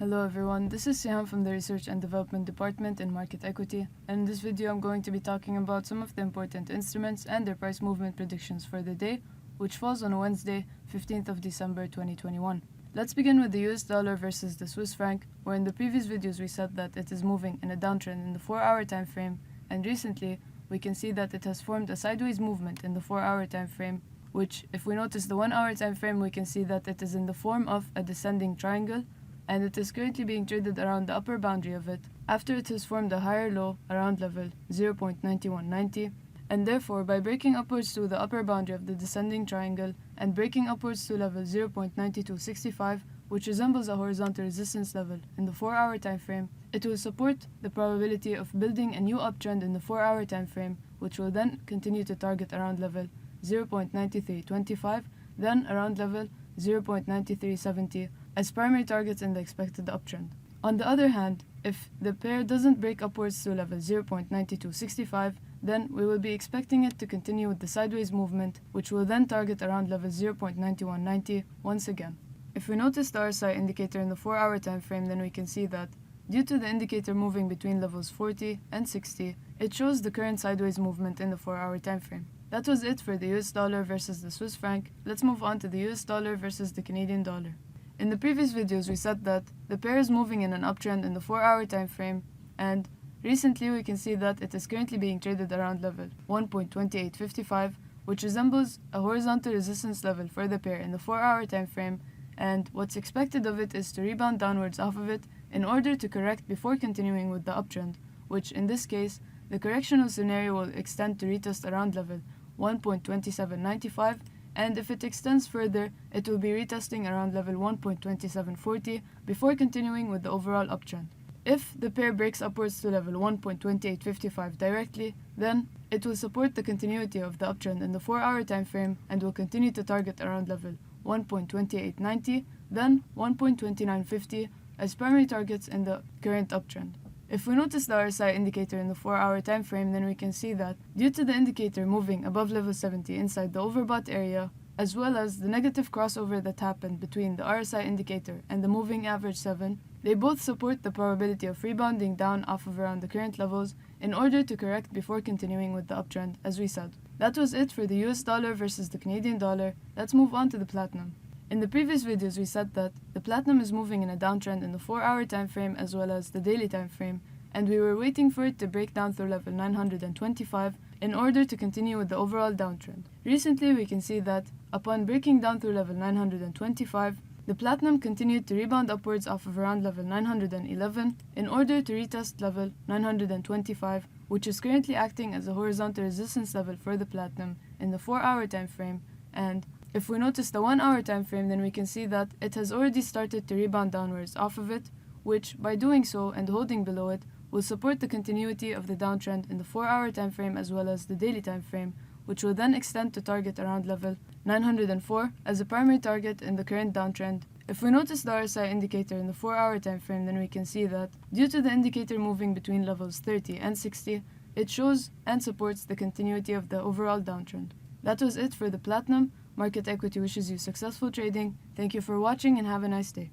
Hello everyone, this is Sihan from the Research and Development Department in Market Equity, and in this video I'm going to be talking about some of the important instruments and their price movement predictions for the day, which falls on Wednesday, 15th of December 2021. Let's begin with the US dollar versus the Swiss franc, where in the previous videos we said that it is moving in a downtrend in the 4-hour time frame, and recently we can see that it has formed a sideways movement in the 4-hour time frame, which, if we notice the 1-hour time frame, we can see that it is in the form of a descending triangle, and it is currently being traded around the upper boundary of it after it has formed a higher low around level 0.9190, and therefore by breaking upwards to the upper boundary of the descending triangle and breaking upwards to level 0.9265, which resembles a horizontal resistance level in the 4-hour time frame, it will support the probability of building a new uptrend in the 4-hour time frame, which will then continue to target around level 0.9325, then around level 0.9370 as primary targets in the expected uptrend. On the other hand, if the pair doesn't break upwards to level 0.9265, then we will be expecting it to continue with the sideways movement, which will then target around level 0.9190 once again. If we notice the RSI indicator in the 4-hour time frame, then we can see that due to the indicator moving between levels 40 and 60, it shows the current sideways movement in the 4-hour time frame. That was it for the US dollar versus the Swiss franc. Let's move on to the US dollar versus the Canadian dollar. In the previous videos, we said that the pair is moving in an uptrend in the 4-hour time frame, and recently we can see that it is currently being traded around level 1.2855, which resembles a horizontal resistance level for the pair in the 4-hour time frame, and what's expected of it is to rebound downwards off of it in order to correct before continuing with the uptrend, which in this case, the correctional scenario will extend to retest around level 1.2795, and if it extends further, it will be retesting around level 1.2740 before continuing with the overall uptrend. If the pair breaks upwards to level 1.2855 directly, then it will support the continuity of the uptrend in the 4-hour time frame and will continue to target around level 1.2890, then 1.2950 as primary targets in the current uptrend. If we notice the RSI indicator in the 4-hour time frame, then we can see that due to the indicator moving above level 70 inside the overbought area, as well as the negative crossover that happened between the RSI indicator and the moving average 7, they both support the probability of rebounding down off of around the current levels in order to correct before continuing with the uptrend, as we said. That was it for the US dollar versus the Canadian dollar. Let's move on to the platinum. In the previous videos, we said that the platinum is moving in a downtrend in the 4-hour time frame as well as the daily time frame, and we were waiting for it to break down through level 925 in order to continue with the overall downtrend. Recently, we can see that upon breaking down through level 925, the platinum continued to rebound upwards off of around level 911 in order to retest level 925, which is currently acting as a horizontal resistance level for the platinum in the 4-hour time frame, and if we notice the 1-hour time frame, then we can see that it has already started to rebound downwards off of it, which, by doing so and holding below it, will support the continuity of the downtrend in the 4-hour time frame as well as the daily time frame, which will then extend to target around level 904 as a primary target in the current downtrend. If we notice the RSI indicator in the 4-hour time frame, then we can see that due to the indicator moving between levels 30 and 60, it shows and supports the continuity of the overall downtrend. That was it for the platinum. Market Equity wishes you successful trading. Thank you for watching and have a nice day.